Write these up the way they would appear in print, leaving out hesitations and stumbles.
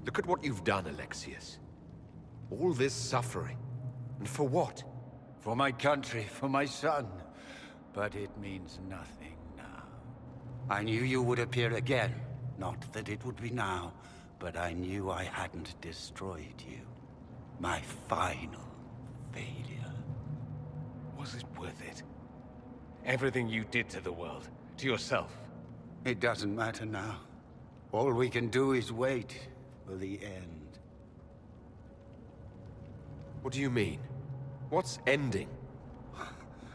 Look at what you've done, Alexious. All this suffering. And for what? For my country, for my son. But it means nothing now. I knew you would appear again. Not that it would be now, but I knew I hadn't destroyed you. My final failure. Was it worth it? Everything you did to the world, to yourself. It doesn't matter now. All we can do is wait for the end. What do you mean? What's ending?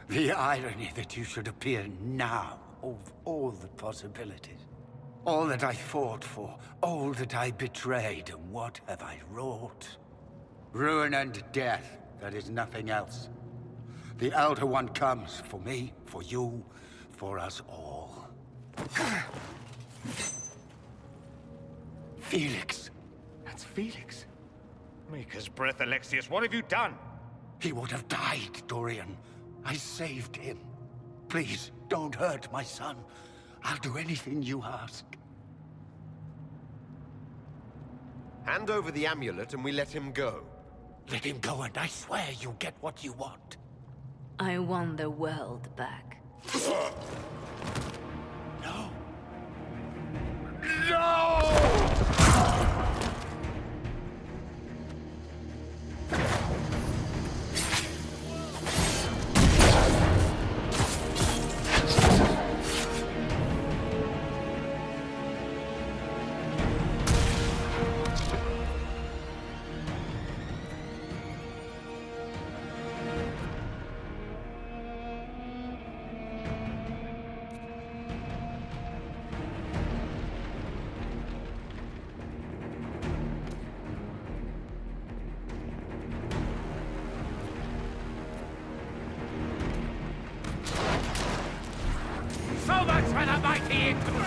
The irony that you should appear now, of all the possibilities. All that I fought for, all that I betrayed, and what have I wrought? Ruin and death, that is nothing else. The Elder One comes, for me, for you, for us all. Felix. That's Felix. Maker's breath, Alexious, what have you done? He would have died, Dorian. I saved him. Please, don't hurt my son. I'll do anything you ask. Hand over the amulet and we let him go. Let him go and I swear you'll get what you want. I want the world back. No. No! So much for the mighty Inquisition!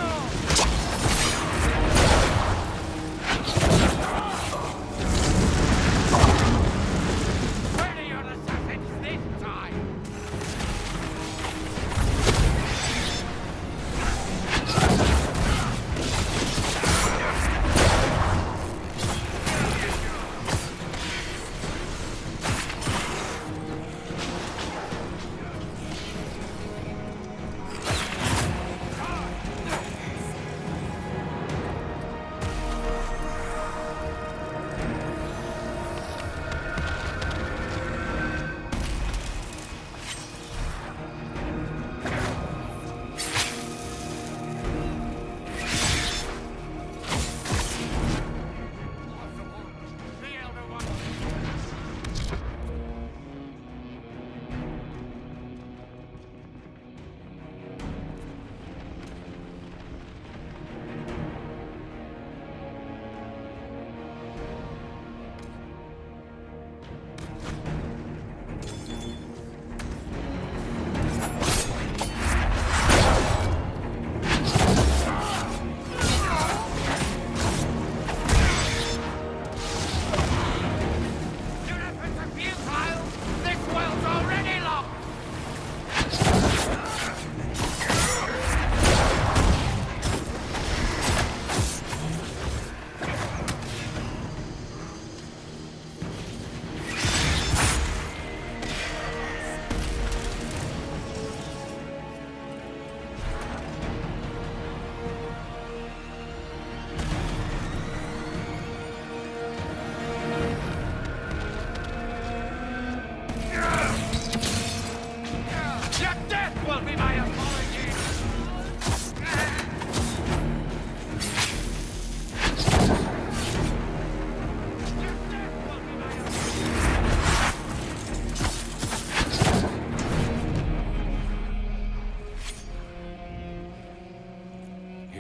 Where are your assassins this time?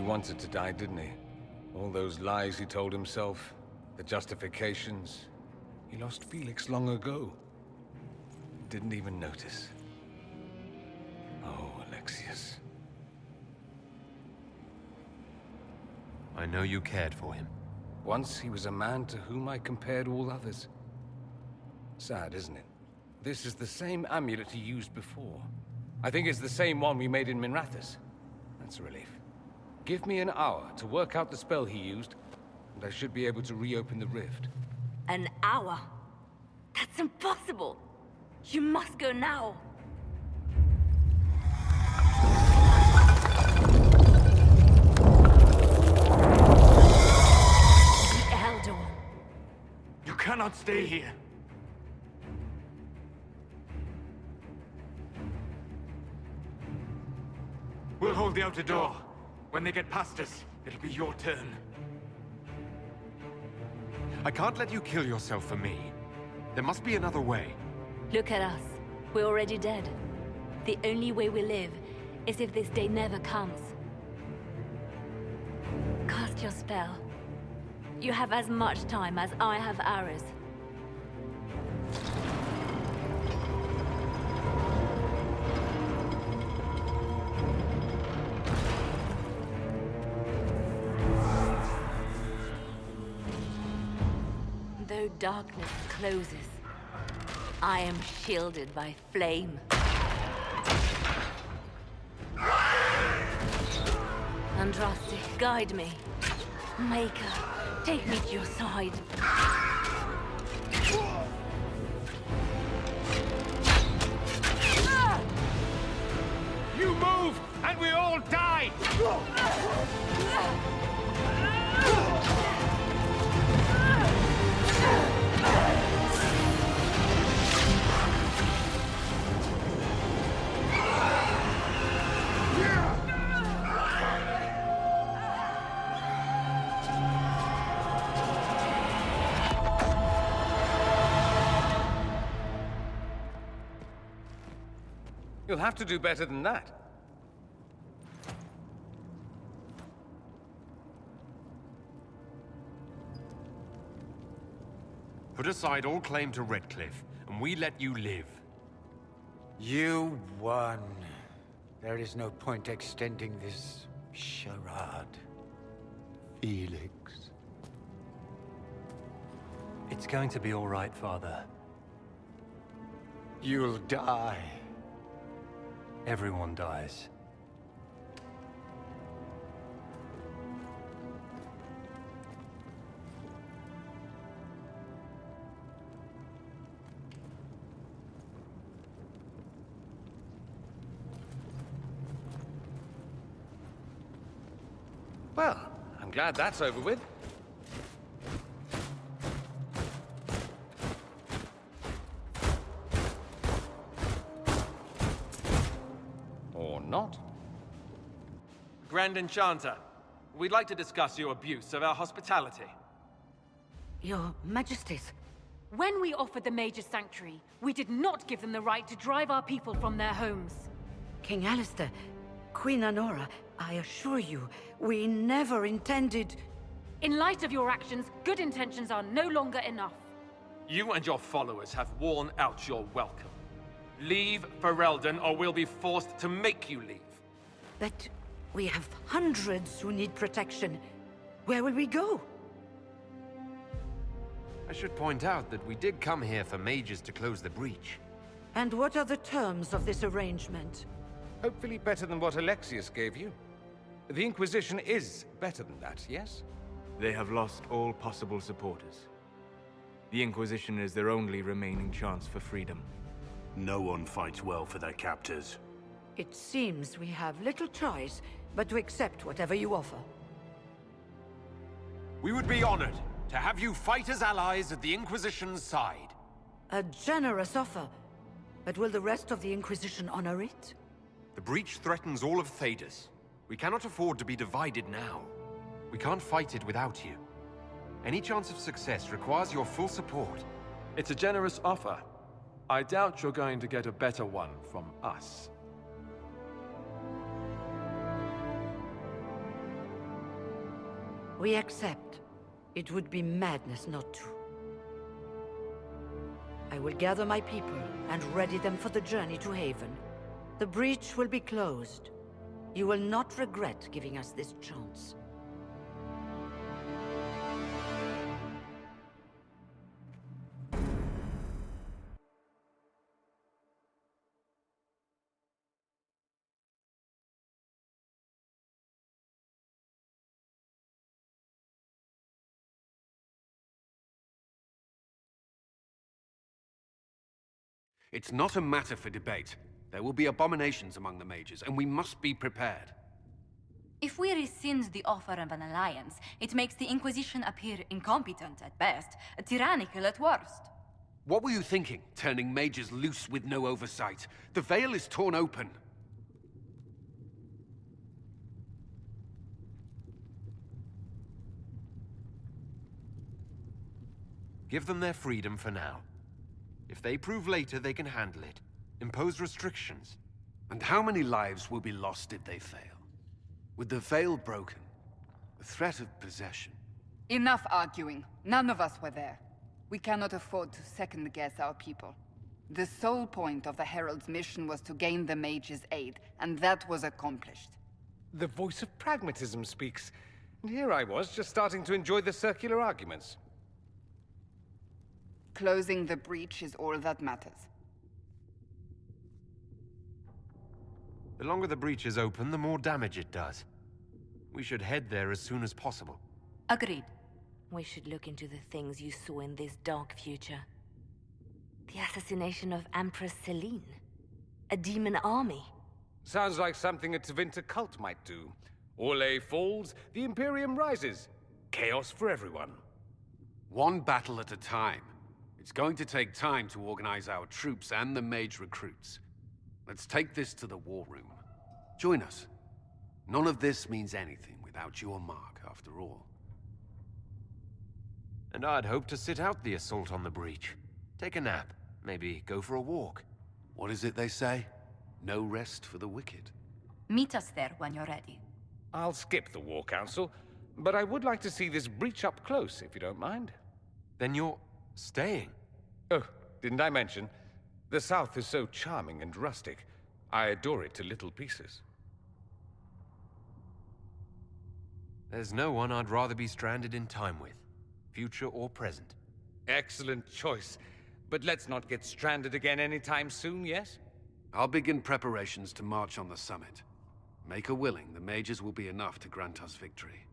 Wanted to die, didn't he? All those lies he told himself, the justifications. He lost Felix long ago. Didn't even notice. Oh, Alexious. I know you cared for him. Once he was a man to whom I compared all others. Sad, isn't it? This is the same amulet he used before. I think it's the same one we made in Minrathous. That's a relief. Give me an hour to work out the spell he used, and I should be able to reopen the rift. An hour? That's impossible! You must go now! The Elder One. You cannot stay here. We'll hold the outer door. When they get past us, it'll be your turn. I can't let you kill yourself for me. There must be another way. Look at us. We're already dead. The only way we live is if this day never comes. Cast your spell. You have as much time as I have arrows. Though darkness closes, I am shielded by flame. Andraste, guide me. Maker, take me to your side. You move, and we all die! You'll have to do better than that. Put aside all claim to Redcliffe, and we let you live. You won. There is no point extending this charade. Felix. It's going to be all right, Father. You'll die. Everyone dies. Well, I'm glad that's over with. Or not. Grand Enchanter, we'd like to discuss your abuse of our hospitality. Your Majesties, When we offered the Mage's Sanctuary, we did not give them the right to drive our people from their homes. King Alistair, Queen Anora, I assure you, we never intended... In light of your actions, good intentions are no longer enough. You and your followers have worn out your welcome. Leave Ferelden, or we'll be forced to make you leave. But we have hundreds who need protection. Where will we go? I should point out that we did come here for mages to close the breach. And what are the terms of this arrangement? Hopefully better than what Alexious gave you. The Inquisition is better than that, yes? They have lost all possible supporters. The Inquisition is their only remaining chance for freedom. No one fights well for their captors. It seems we have little choice but to accept whatever you offer. We would be honored to have you fight as allies at the Inquisition's side. A generous offer, but will the rest of the Inquisition honor it? The breach threatens all of Thedas. We cannot afford to be divided now. We can't fight it without you. Any chance of success requires your full support. It's a generous offer. I doubt you're going to get a better one from us. We accept. It would be madness not to. I will gather my people and ready them for the journey to Haven. The breach will be closed. You will not regret giving us this chance. It's not a matter for debate. There will be abominations among the mages, and we must be prepared. If we rescind the offer of an alliance, it makes the Inquisition appear incompetent at best, tyrannical at worst. What were you thinking, turning mages loose with no oversight? The veil is torn open. Give them their freedom for now. If they prove later they can handle it, impose restrictions. And how many lives will be lost if they fail? With the veil broken, the threat of possession. Enough arguing. None of us were there. We cannot afford to second-guess our people. The sole point of the Herald's mission was to gain the mage's aid, and that was accomplished. The voice of pragmatism speaks. And here I was, just starting to enjoy the circular arguments. Closing the breach is all that matters. The longer the breach is open, the more damage it does. We should head there as soon as possible. Agreed. We should look into the things you saw in this dark future. The assassination of Empress Celine. A demon army. Sounds like something a Tevinter cult might do. Orlais falls, the Imperium rises. Chaos for everyone. One battle at a time. It's going to take time to organize our troops and the mage recruits. Let's take this to the war room. Join us. None of this means anything without your mark, after all. And I'd hoped to sit out the assault on the breach. Take a nap, maybe go for a walk. What is it they say? No rest for the wicked. Meet us there when you're ready. I'll skip the War Council, but I would like to see this breach up close, if you don't mind. Then you're staying? Oh, didn't I mention? The South is so charming and rustic. I adore it to little pieces. There's no one I'd rather be stranded in time with, future or present. Excellent choice. But let's not get stranded again anytime soon, yes? I'll begin preparations to march on the summit. Make a willing, the mages will be enough to grant us victory.